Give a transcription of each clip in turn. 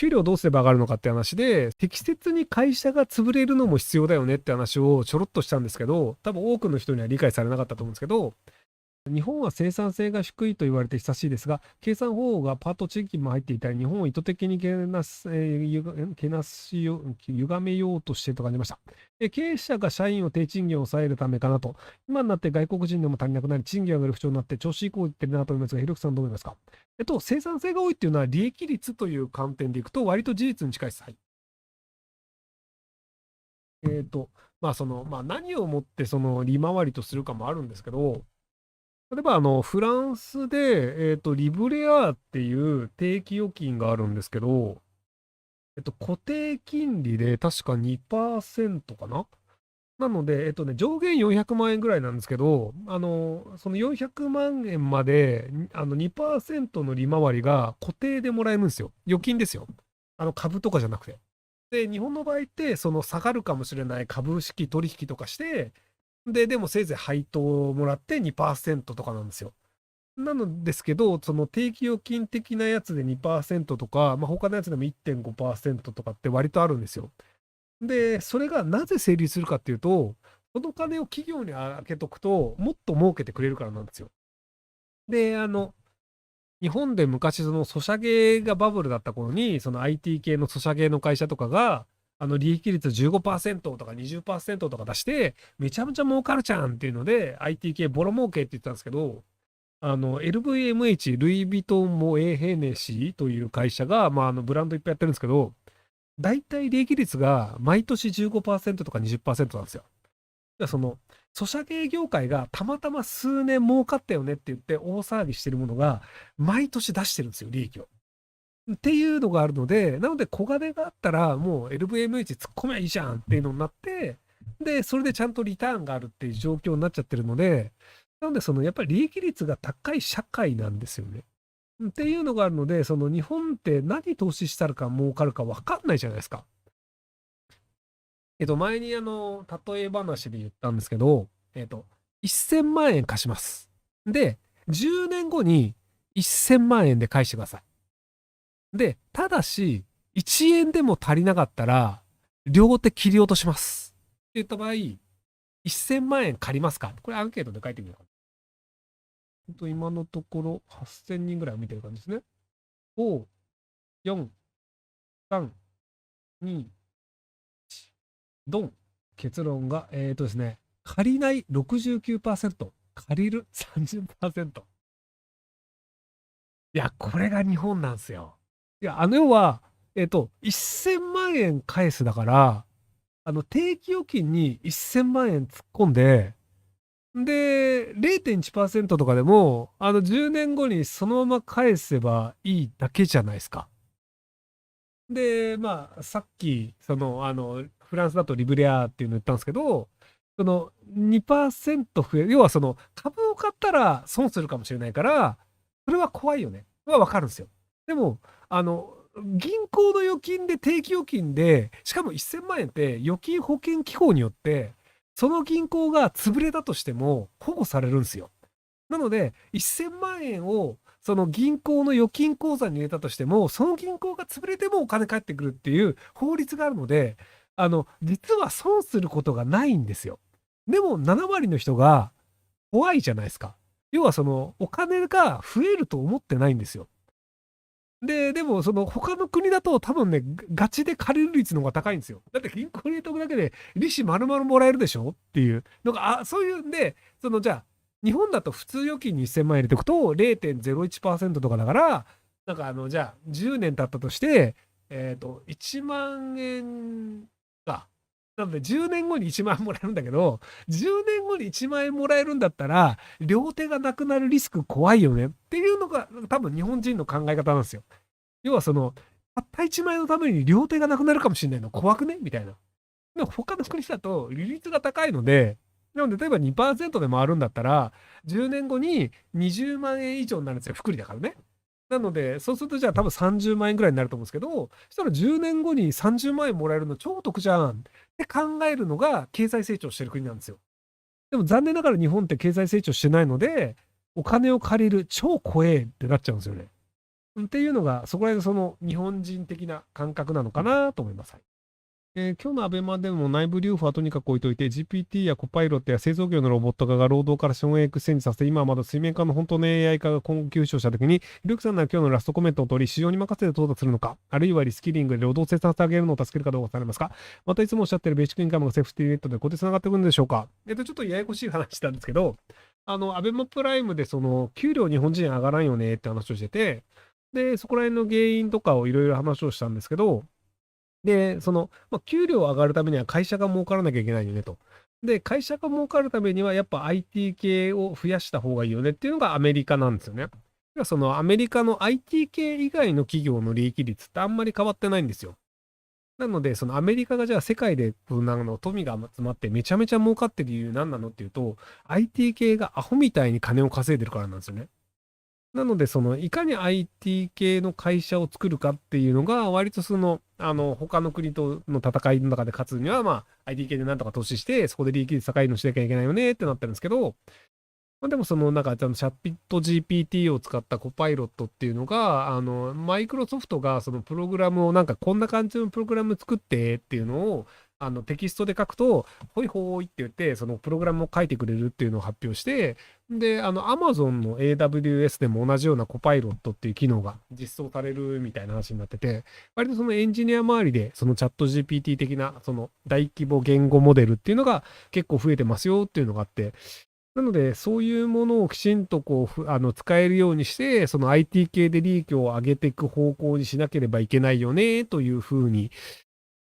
給料どうすれば上がるのかって話で、適切に会社が潰れるのも必要だよねって話をちょろっとしたんですけど、多分多くの人には理解されなかったと思うんですけど、日本は生産性が低いと言われて久しいですが、計算方法がパート地域も入っていたり、日本を意図的にけなしよ歪めようとしていると感じました。経営者が社員を低賃金を抑えるためかなと。今になって外国人でも足りなくなり、賃金上がる不調になって調子いいこう言ってるなと思いますが、ひろきさんどう思いますか？生産性が多いっていうのは利益率という観点でいくと、割と事実に近いです。はい。えっと、何をもってその利回りとするかもあるんですけど、例えばフランスで、リブレアっていう定期預金があるんですけど、固定金利で確か2%かな。なので、上限400万円ぐらいなんですけど、その400万円まで、2%の利回りが固定でもらえるんですよ。預金ですよ。株とかじゃなくて。で、日本の場合って、その下がるかもしれない株式取引とかして、でもせいぜい配当をもらって2%とかなんですよ。なのですけど、その定期預金的なやつで2%とか、他のやつでも1.5%とかって割とあるんですよ。で、それがなぜ成立するかっていうと、その金を企業に預けとくと、もっと儲けてくれるからなんですよ。で、日本で昔、そのソシャゲがバブルだった頃に、その IT 系のソシャゲの会社とかが、利益率15%とか20%とか出して、めちゃめちゃ儲かるじゃんっていうので、IT 系ボロ儲けって言ってたんですけど、LVMH、ルイ・ヴィトン・モエ・ヘネシーという会社が、ブランドいっぱいやってるんですけど、大体利益率が毎年15%とか20%なんですよ。だからその、ソシャゲ業界がたまたま数年儲かったよねって言って大騒ぎしてるものが、毎年出してるんですよ、利益を。っていうのがあるので、なので小金があったら、もう LVMH 突っ込めばいいじゃんっていうのになって、で、それでちゃんとリターンがあるっていう状況になっちゃってるので、なので、やっぱり利益率が高い社会なんですよね。っていうのがあるので、その日本って何投資したらか儲かるか分かんないじゃないですか。前に例え話で言ったんですけど、1000万円貸します。で、10年後に1000万円で返してください。で、ただし、1円でも足りなかったら、両手切り落とします。って言った場合、1000万円借りますか？これアンケートで書いてみるか今のところ8000人ぐらい見てる感じですね。5、4、3、2、ドン。結論が、ですね、借りない69%、借りる30%。いや、これが日本なんですよ。いや、要は、1000万円返すだから、定期預金に1000万円突っ込んで、で、0.1%とかでも、10年後にそのまま返せばいいだけじゃないですか。で、さっき、フランスだとリブレアっていうの言ったんですけど、その2%増える、要はその株を買ったら損するかもしれないから、それは怖いよね。はわかるんですよ。でも、銀行の預金で定期預金で、しかも1000万円って預金保険機構によって、その銀行が潰れたとしても保護されるんですよ。なので、1000万円をその銀行の預金口座に入れたとしても、その銀行が潰れてもお金返ってくるっていう法律があるので、実は損することがないんですよ。でも7割の人が怖いじゃないですか。要はそのお金が増えると思ってないんですよ。でもその他の国だと多分ね、ガチで借りる率の方が高いんですよ。だって銀行に入れとくだけで利子丸々もらえるでしょっていうのが、そういうんで、じゃあ、日本だと普通預金に1000万円入れておくと0.01%とかだから、なんかじゃあ10年経ったとして、1万円か。なので10年後に1万円もらえるんだけど、10年後に1万円もらえるんだったら、両手がなくなるリスク怖いよねっていうのが多分日本人の考え方なんですよ。要はたった1万円のために両手がなくなるかもしれないの怖くねみたいな。でも他の国だと利率が高いので、なので例えば2%で回るんだったら、10年後に20万円以上になるんですよ。福利だからね。なので、そうするとじゃあ多分30万円ぐらいになると思うんですけど、そしたら10年後に30万円もらえるの超得じゃんって考えるのが経済成長してる国なんですよ。でも残念ながら日本って経済成長してないので、お金を借りる超怖えってなっちゃうんですよね。っていうのが、そこら辺のその日本人的な感覚なのかなと思います。はい。今日のアベマでも内部留保はとにかく置いといて、GPT やコパイロットや製造業のロボット化が労働から資本へエクスチェンジさせて、今はまだ水面下の本当の AI 化が今後急昇したときに、ひろゆきさんなら今日のラストコメントを取り、市場に任せて到達するのか、あるいはリスキリングで労働生産性を上げるのを助けるかどうかされますか。またいつもおっしゃっているベーシックインカムがセーフティーネットでここでつながってくるんでしょうか。ちょっとややこしい話したんですけど、アベマプライムでその、給料日本人上がらんよねって話をしてて、で、そこら辺の原因とかをいろいろ話をしたんですけど、で、給料上がるためには会社が儲からなきゃいけないよねと。で、会社が儲かるためにはやっぱ IT 系を増やした方がいいよねっていうのがアメリカなんですよね。そのアメリカの IT 系以外の企業の利益率ってあんまり変わってないんですよ。なので、そのアメリカがじゃあ世界で富が集まってめちゃめちゃ儲かってる理由何なのっていうと、IT 系がアホみたいに金を稼いでるからなんですよね。なので、いかに IT 系の会社を作るかっていうのが、割と他の国との戦いの中で勝つには、IT 系でなんとか投資して、そこで利益率高いのしなきゃいけないよねってなってるんですけど、でもチャット GPT を使ったコパイロットっていうのが、マイクロソフトがそのプログラムをこんな感じのプログラム作ってっていうのを、テキストで書くと、ほいほいって言って、そのプログラムを書いてくれるっていうのを発表して、で、Amazon の AWS でも同じようなコパイロットっていう機能が実装されるみたいな話になってて、割とそのエンジニア周りで、そのチャット GPT 的な、その大規模言語モデルっていうのが結構増えてますよっていうのがあって、なので、そういうものをきちんと使えるようにして、その IT 系で利益を上げていく方向にしなければいけないよね、というふうに、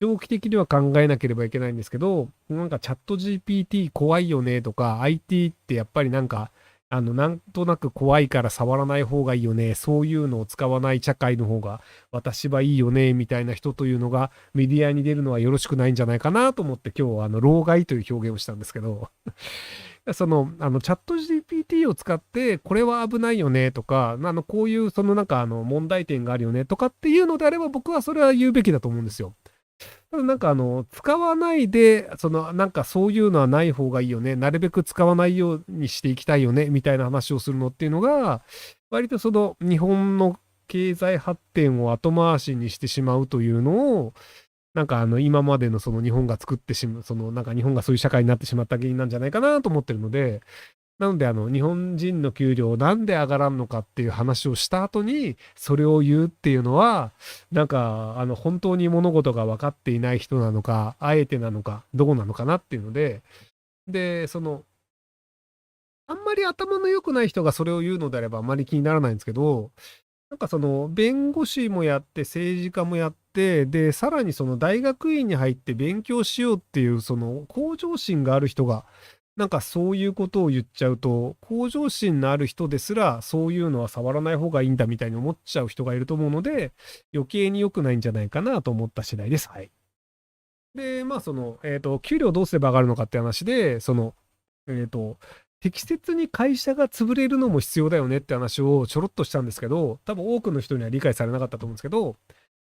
長期的には考えなければいけないんですけど、チャット GPT 怖いよねとか、IT ってやっぱりなんとなく怖いから触らない方がいいよね、そういうのを使わない社会の方が私はいいよね、みたいな人というのがメディアに出るのはよろしくないんじゃないかなと思って、今日は老害という表現をしたんですけど、チャット GPT を使って、これは危ないよねとか、こういう、問題点があるよねとかっていうのであれば、僕はそれは言うべきだと思うんですよ。ただ使わないで、そういうのはない方がいいよね。なるべく使わないようにしていきたいよね、みたいな話をするのっていうのが、割と日本の経済発展を後回しにしてしまうというのを、今までのその日本が作ってしまう、日本がそういう社会になってしまった原因なんじゃないかなと思ってるので、なので日本人の給料なんで上がらんのかっていう話をした後に、それを言うっていうのは、本当に物事が分かっていない人なのか、あえてなのか、どうなのかなっていうので、で、あんまり頭の良くない人がそれを言うのであればあんまり気にならないんですけど、弁護士もやって、政治家もやって、で、さらに大学院に入って勉強しようっていう、向上心がある人が、そういうことを言っちゃうと、向上心のある人ですら、そういうのは触らない方がいいんだみたいに思っちゃう人がいると思うので、余計に良くないんじゃないかなと思った次第です。はい。で、給料どうすれば上がるのかって話で、えっと、適切に会社が潰れるのも必要だよねって話をちょろっとしたんですけど、多分多くの人には理解されなかったと思うんですけど、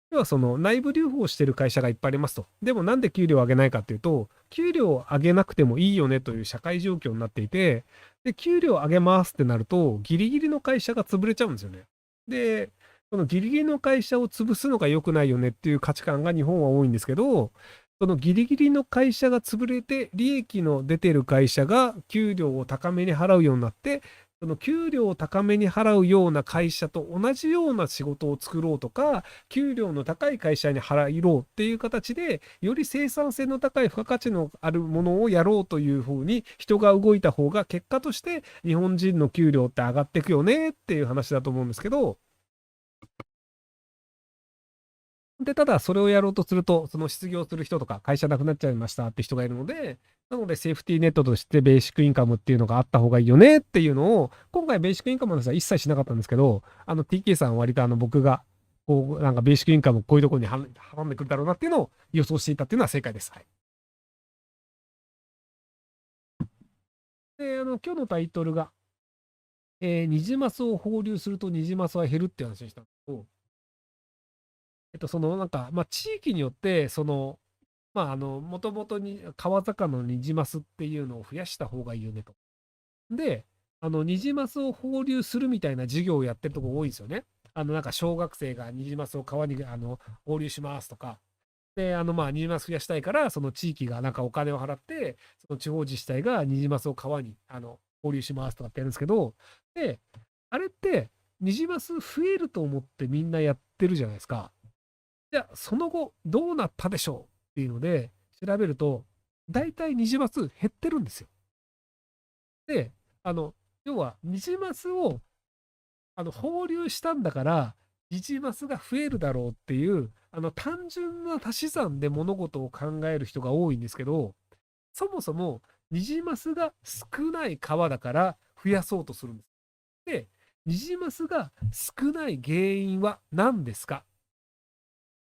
要は内部留保をしてる会社がいっぱいありますと。でもなんで給料を上げないかっていうと、給料を上げなくてもいいよねという社会状況になっていて、で、給料を上げますってなると、ギリギリの会社が潰れちゃうんですよね。で、そのギリギリの会社を潰すのが良くないよねっていう価値観が日本は多いんですけど、そのギリギリの会社が潰れて、利益の出てる会社が給料を高めに払うようになって、その給料を高めに払うような会社と同じような仕事を作ろうとか、給料の高い会社に払ろうっていう形で、より生産性の高い付加価値のあるものをやろうというふうに人が動いた方が、結果として日本人の給料って上がっていくよねっていう話だと思うんですけど、で、ただそれをやろうとすると、その失業する人とか会社なくなっちゃいましたって人がいるので、なのでセーフティーネットとしてベーシックインカムっていうのがあった方がいいよねっていうのを、今回ベーシックインカムの話は一切しなかったんですけど、TK さんは割と僕が、ベーシックインカムこういうところに挟んでくるだろうなっていうのを予想していたっていうのは正解です。はい。で、今日のタイトルが、ニジマスを放流するとニジマスは減るっていう話にしたんですけど、地域によって、もともとに川魚のニジマスっていうのを増やした方がいいよねと。で、ニジマスを放流するみたいな事業をやってるとこ多いんですよね。なんか小学生がニジマスを川に放流しますとか、で、ニジマス増やしたいから、その地域がなんかお金を払って、その地方自治体がニジマスを川に放流しますとかってやるんですけど、で、あれって、ニジマス増えると思ってみんなやってるじゃないですか。じゃあ、その後どうなったでしょうっていうので調べると、大体ニジマス減ってるんですよ。で、あの、要はニジマスを放流したんだから、ニジマスが増えるだろうっていう、単純な足し算で物事を考える人が多いんですけど、そもそもニジマスが少ない川だから増やそうとするんです。で、ニジマスが少ない原因は何ですか？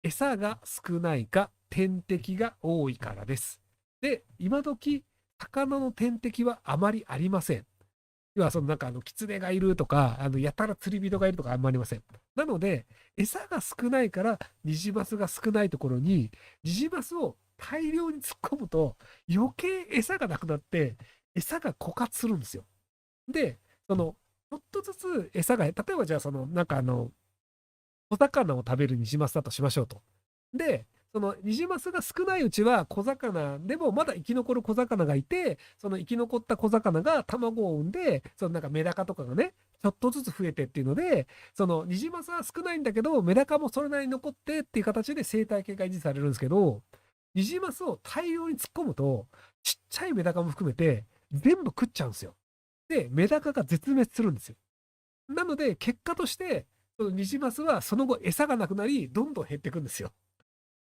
餌が少ないか、天敵が多いからです。で、今時、魚の天敵はあまりありません。要は、そのなんか、狐がいるとか、やたら釣り人がいるとかあんまりありません。なので、餌が少ないから、ニジマスが少ないところに、ニジマスを大量に突っ込むと、余計餌がなくなって、餌が枯渇するんですよ。で、ちょっとずつ餌が、例えばじゃあ、なんか小魚を食べるニジマスだとしましょうと。で、そのニジマスが少ないうちは小魚でもまだ生き残る小魚がいて、その生き残った小魚が卵を産んで、そのなんかメダカとかがね、ちょっとずつ増えてっていうので、そのニジマスは少ないんだけど、メダカもそれなりに残ってっていう形で生態系が維持されるんですけど、ニジマスを大量に突っ込むと、ちっちゃいメダカも含めて全部食っちゃうんですよ。で、メダカが絶滅するんですよ。なので、結果として、そのニジマスはその後餌がなくなり、どんどん減っていくんですよ。っ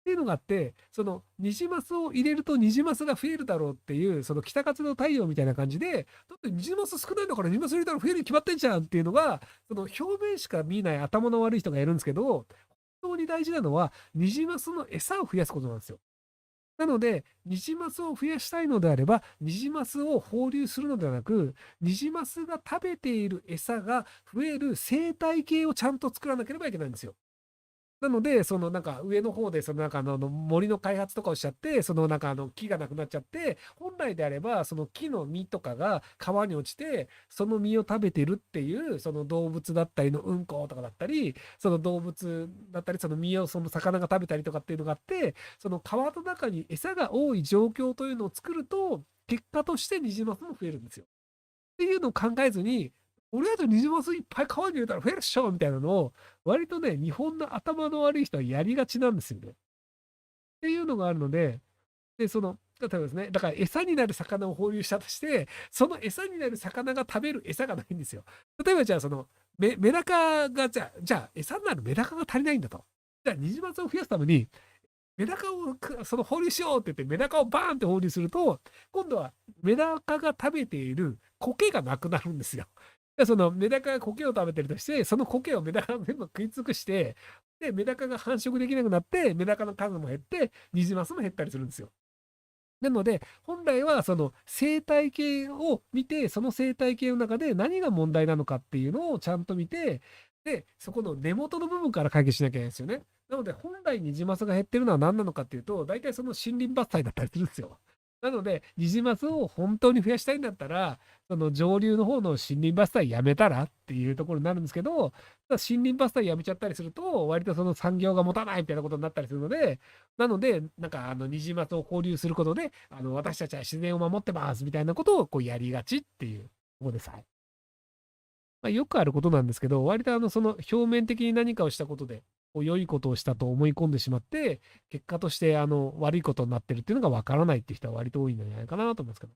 ていうのがあって、そのニジマスを入れるとニジマスが増えるだろうっていう、その北風の太陽みたいな感じで、だってニジマス少ないんだからニジマス入れたら増えるに決まってんじゃんっていうのが、その表面しか見ない頭の悪い人がいるんですけど、本当に大事なのは、ニジマスの餌を増やすことなんですよ。なので、ニジマスを増やしたいのであれば、ニジマスを放流するのではなく、ニジマスが食べている餌が増える生態系をちゃんと作らなければいけないんですよ。なので、そのなんか上の方で、そのなんか森の開発とかをしちゃって、そのなんか木がなくなっちゃって、本来であれば、その木の実とかが川に落ちて、その実を食べてるっていう、その動物だったりのうんことかだったり、その動物だったり、その実をその魚が食べたりとかっていうのがあって、その川の中に餌が多い状況というのを作ると、結果としてニジマスも増えるんですよ。っていうのを考えずに、とりあえずニジマスいっぱい川に入れたら増えるっしょみたいなのを、割とね、日本の頭の悪い人はやりがちなんですよね。っていうのがあるので、で、例えばですね、だから餌になる魚を放流したとして、その餌になる魚が食べる餌がないんですよ。例えばじゃあメダカが、じゃあ餌になるメダカが足りないんだと。じゃあニジマスを増やすために、メダカを放流しようって言ってメダカをバーンって放流すると、今度はメダカが食べている苔がなくなるんですよ。でそのメダカが苔を食べてるとして、その苔をメダカが全部食い尽くして、で、メダカが繁殖できなくなって、メダカの数も減って、ニジマスも減ったりするんですよ。なので、本来はその生態系を見て、その生態系の中で何が問題なのかっていうのをちゃんと見て、で、そこの根元の部分から解決しなきゃいけないんですよね。なので、本来ニジマスが減ってるのは何なのかっていうと、大体その森林伐採だったりするんですよ。なので、ニジマスを本当に増やしたいんだったら、その上流の方の森林伐採やめたらっていうところになるんですけど、ただ森林伐採やめちゃったりすると、割とその産業が持たないみたいなことになったりするので、なので、なんかニジマスを放流することで、私たちは自然を守ってますみたいなことをこうやりがちっていうところです。はい。よくあることなんですけど、割とその表面的に何かをしたことで、こう良いことをしたと思い込んでしまって、結果として悪いことになってるっていうのがわからないっていう人は割と多いんじゃないかなと思いますけど。